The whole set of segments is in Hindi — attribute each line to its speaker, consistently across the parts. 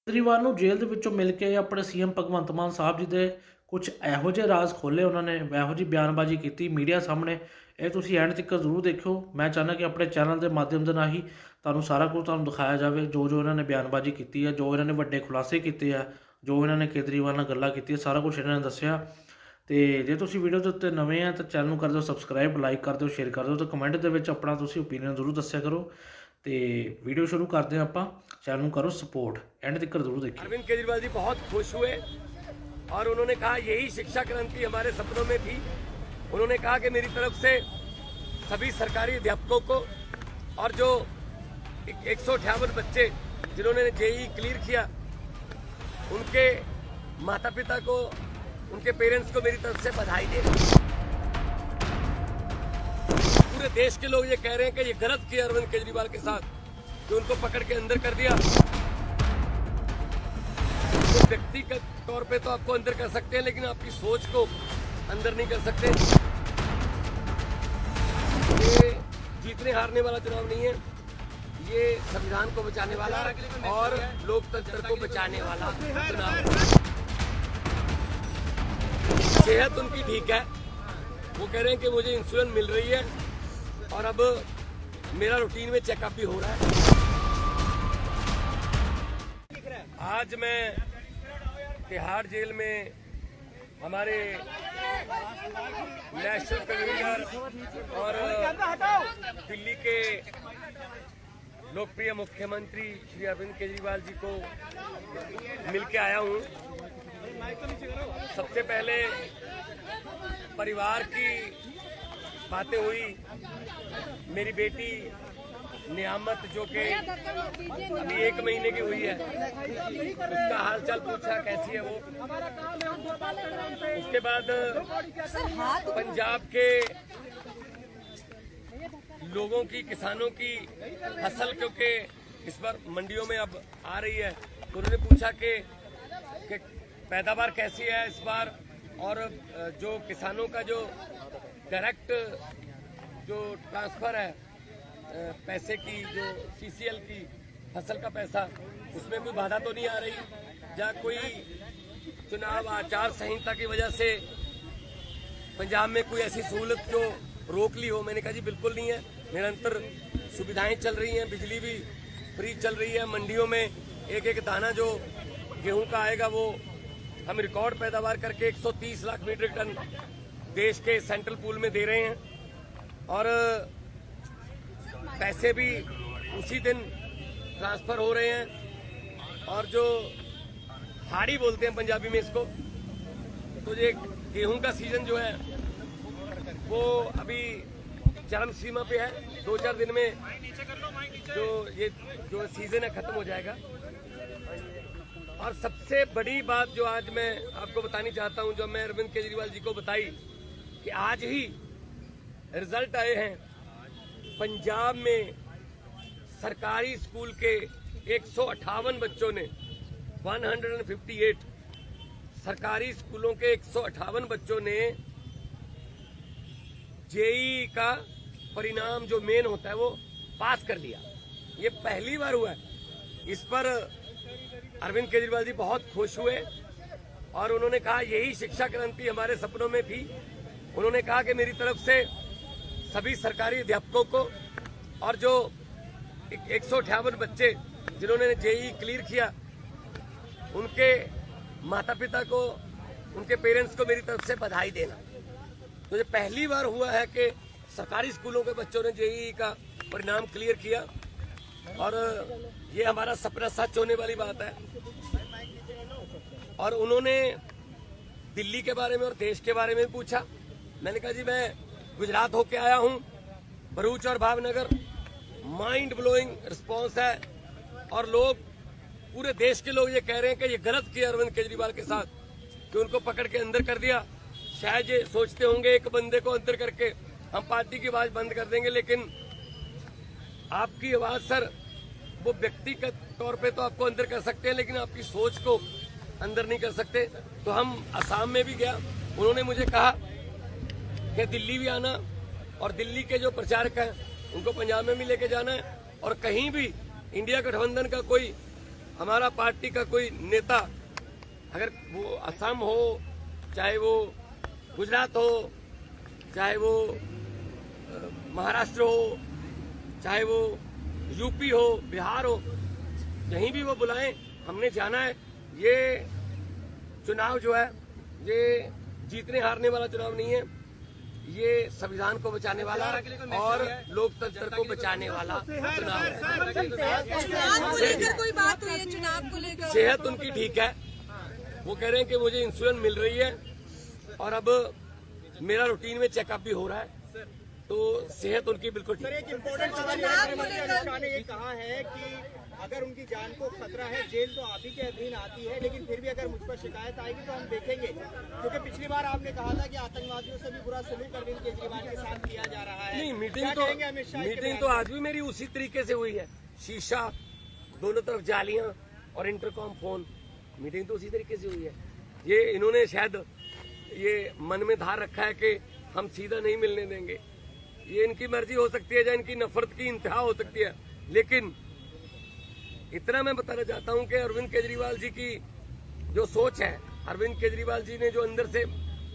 Speaker 1: ਕੇਜਰੀਵਾਲ ਨੂੰ ਜੇਲ੍ਹ ਦੇ ਵਿੱਚੋਂ ਮਿਲ ਕੇ ਆਪਣੇ ਸੀਐਮ ਭਗਵੰਤ ਮਾਨ ਸਾਹਿਬ ਜੀ ਦੇ ਕੁਝ ਇਹੋ ਜਿਹੇ ਰਾਜ਼ ਖੋਲ੍ਹੇ ਉਹਨਾਂ ਨੇ, ਇਹੋ ਜਿਹੀ ਬਿਆਨਬਾਜ਼ੀ ਕੀਤੀ ਮੀਡੀਆ ਸਾਹਮਣੇ। ਇਹ ਤੁਸੀਂ ਐਂਡ ਤੱਕ ਜ਼ਰੂਰ ਦੇਖਿਓ। ਮੈਂ ਚਾਹੁੰਦਾ ਕਿ ਆਪਣੇ ਚੈਨਲ ਦੇ ਮਾਧਿਅਮ ਦੇ ਨਾਲ ਹੀ ਤੁਹਾਨੂੰ ਸਾਰਾ ਕੁਝ ਤੁਹਾਨੂੰ ਦਿਖਾਇਆ ਜਾਵੇ, ਜੋ ਇਹਨਾਂ ਨੇ ਬਿਆਨਬਾਜ਼ੀ ਕੀਤੀ ਹੈ, ਜੋ ਇਹਨਾਂ ਨੇ ਵੱਡੇ ਖੁਲਾਸੇ ਕੀਤੇ ਆ, ਜੋ ਇਹਨਾਂ ਨੇ ਕੇਜਰੀਵਾਲ ਨਾਲ ਗੱਲਾਂ ਕੀਤੀਆਂ, ਸਾਰਾ ਕੁਝ ਇਹਨਾਂ ਨੇ ਦੱਸਿਆ। ਤੇ ਜੇ ਤੁਸੀਂ ਵੀਡੀਓ ਦੇ ਉੱਤੇ ਨਵੇਂ ਆ ਤਾਂ ਚੈਨਲ ਨੂੰ ਕਰ ਦਿਓ ਸਬਸਕ੍ਰਾਈਬ, ਲਾਈਕ ਕਰ ਦਿਓ, ਸ਼ੇਅਰ ਕਰ ਦਿਓ ਤੇ ਕਮੈਂਟ ਦੇ ਵਿੱਚ ਆਪਣਾ ਤੁਸੀਂ ਓਪੀਨੀਅਨ ਜ਼ਰੂਰ ਦੱਸਿਆ ਕਰੋ। ਤੇ वीडियो शुरू करते हैं आप चैनल को करो सपोर्ट, एंड तक जरूर देखिए।
Speaker 2: अरविंद केजरीवाल जी बहुत खुश हुए और उन्होंने कहा यही शिक्षा क्रांति हमारे सपनों में थी। उन्होंने कहा कि मेरी तरफ से सभी सरकारी अध्यापकों को और जो 158 बच्चे जिन्होंने जेईई क्लियर किया उनके माता पिता को, उनके पेरेंट्स को मेरी तरफ से बधाई दे। पूरे देश के लोग ये कह रहे हैं कि ये गलत किया अरविंद केजरीवाल के साथ कि उनको पकड़ के अंदर कर दिया। तो व्यक्तिगत तौर पे तो आपको अंदर कर सकते हैं, लेकिन आपकी सोच को अंदर नहीं कर सकते। ये जीतने हारने वाला चुनाव नहीं है, ये संविधान को बचाने वाला और लोकतंत्र को बचाने वाला चुनाव है। सेहत उनकी ठीक है, वो कह रहे हैं कि मुझे इंसुलिन मिल रही है और अब मेरा रूटीन में चेकअप भी हो रहा है। आज मैं तिहाड़ जेल में हमारे नेशनल कन्वीनर और दिल्ली के लोकप्रिय मुख्यमंत्री श्री अरविंद केजरीवाल जी को मिलके आया हूं। सबसे पहले परिवार की बातें हुई। मेरी बेटी नियामत जो कि अभी 1 महीने की हुई है, उसका हालचाल पूछा, कैसी है वो। उसके बाद पंजाब के लोगों की, किसानों की फसल क्योंकि इस बार मंडियों में अब आ रही है, तो उन्होंने पूछा कि पैदावार कैसी है इस बार, और जो किसानों का जो डायरेक्ट जो ट्रांसफर है पैसे की, जो सीसीएल की फसल का पैसा, उसमें कोई बाधा तो नहीं आ रही, या कोई चुनाव आचार संहिता की वजह से पंजाब में कोई ऐसी सहूलत जो रोक ली हो। मैंने कहा जी बिल्कुल नहीं है, निरंतर सुविधाएं चल रही हैं, बिजली भी फ्री चल रही है, मंडियों में एक एक दाना जो गेहूं का आएगा वो हम रिकॉर्ड पैदावार करके 130 लाख मीट्रिक टन देश के सेंट्रल पूल में दे रहे हैं, और पैसे भी उसी दिन ट्रांसफर हो रहे हैं। और जो हाड़ी बोलते हैं पंजाबी में इसको, तो ये गेहूं का सीजन जो है वो अभी चरम सीमा पे है। 2-4 दिन में जो ये जो सीजन है खत्म हो जाएगा। और सबसे बड़ी बात जो आज मैं आपको बतानी चाहता हूं, जो मैं अरविंद केजरीवाल जी को बताई, कि आज ही रिजल्ट आए हैं पंजाब में सरकारी स्कूल के 158 बच्चों ने 158 सरकारी स्कूलों के 158 बच्चों ने जेईई का परिणाम जो मेन होता है वो पास कर लिया। ये पहली बार हुआ है। इस पर अरविंद केजरीवाल जी बहुत खुश हुए और उन्होंने कहा यही शिक्षा क्रांति हमारे सपनों में थी। उन्होंने कहा कि मेरी तरफ से सभी सरकारी अध्यापकों को और जो 158 बच्चे जिन्होंने जेईई क्लियर किया उनके माता पिता को, उनके पेरेंट्स को मेरी तरफ से बधाई देना। तो ये पहली बार हुआ है कि सरकारी स्कूलों के बच्चों ने जेईई का परिणाम क्लियर किया, और ये हमारा सपना सच होने वाली बात है। और उन्होंने दिल्ली के बारे में और देश के बारे में पूछा। मैंने कहा जी मैं गुजरात होके आया हूं, भरूच और भावनगर, माइंड ब्लोइंग रिस्पांस है, और लोग, पूरे देश के लोग ये कह रहे हैं कि ये गलत किया अरविंद केजरीवाल के साथ कि उनको पकड़ के अंदर कर दिया। शायद ये सोचते होंगे एक बंदे को अंदर करके हम पार्टी की आवाज बंद कर देंगे, लेकिन आपकी आवाज सर वो व्यक्तिगत तौर पे तो आपको अंदर कर सकते हैं, लेकिन आपकी सोच को अंदर नहीं कर सकते। तो हम असम में भी गया, उन्होंने मुझे कहा कि दिल्ली भी आना, और दिल्ली के जो प्रचारक हैं उनको पंजाब में भी लेके जाना है, और कहीं भी इंडिया गठबंधन का कोई हमारा पार्टी का कोई नेता, अगर वो असम हो, चाहे वो गुजरात हो, चाहे वो महाराष्ट्र हो, चाहे वो यूपी हो, बिहार हो, कहीं भी वो बुलाएं, हमने जाना है। ये चुनाव जो है ये जीतने हारने वाला चुनाव नहीं है, ये संविधान को बचाने वाला और लोकतंत्र को बचाने वाला चुनाव है।
Speaker 3: चुनाव को लेकर कोई बात हुई है? चुनाव को लेकर
Speaker 2: सेहत उनकी ठीक है, वो कह रहे हैं कि मुझे इंसुलिन मिल रही है और अब मेरा रूटीन में चेकअप भी हो रहा है, तो सेहत उनकी बिल्कुल ठीक है।
Speaker 4: एक इम्पोर्टेंट सवाल अमित शाह ने ये कहा है कि अगर उनकी जान को खतरा है, जेल तो आप ही के अधीन आती है, लेकिन फिर भी अगर मुझ पर शिकायत आएगी तो हम देखेंगे, क्योंकि पिछली बार आपने कहा था कि आतंकवादियों से भी बुरा सलूक अरविंद केजरीवाल के साथ किया जा रहा है।
Speaker 2: नहीं,
Speaker 4: कहेंगे अमित शाह के
Speaker 2: मीटिंग तो आज भी मेरी उसी तरीके से हुई है। शीशा, दोनों तरफ जालियां और इंटरकॉम फोन, मीटिंग तो उसी तरीके से हुई है। ये इन्होंने शायद ये मन में धार रखा है कि हम सीधा नहीं मिलने देंगे। ये इनकी मर्जी हो सकती है या इनकी नफरत की इंतहा हो सकती है, लेकिन इतना मैं बताना चाहता हूं कि अरविंद केजरीवाल जी की जो सोच है, अरविंद केजरीवाल जी ने जो अंदर से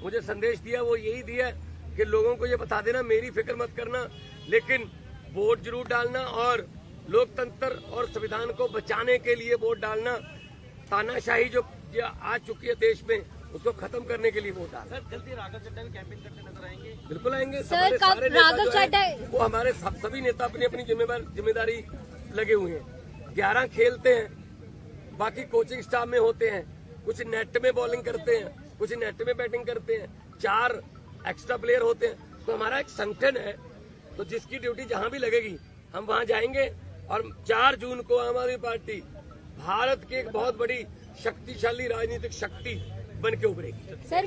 Speaker 2: मुझे संदेश दिया वो यही दिया कि लोगों को ये बता देना मेरी फिक्र मत करना, लेकिन वोट जरूर डालना और लोकतंत्र और संविधान को बचाने के लिए वोट डालना। तानाशाही जो आ चुकी है देश में, उसको खत्म करने के लिए वोट डालना।
Speaker 4: सर, जल्दी राघव चड्ढा भी कैंपेन करते नजर आएंगे?
Speaker 2: बिल्कुल आएंगे।
Speaker 5: सर,
Speaker 2: हमारे
Speaker 5: कब
Speaker 2: सारे नेता
Speaker 5: राघव
Speaker 2: जो हैं,
Speaker 5: चड्ढा-
Speaker 2: वो हमारे सभी नेता अपनी अपनी जिम्मेदारी लगे हुए हैं। 11 खेलते हैं, बाकी कोचिंग स्टाफ में होते हैं, कुछ नेट में बॉलिंग करते हैं, कुछ नेट में बैटिंग करते हैं, 4 एक्स्ट्रा प्लेयर होते हैं। तो हमारा एक संगठन है, तो जिसकी ड्यूटी जहां भी लगेगी हम वहां जाएंगे और 4 जून को आम आदमी पार्टी भारत की एक बहुत बड़ी शक्तिशाली राजनीतिक शक्ति बन के उभरेगी।
Speaker 5: सर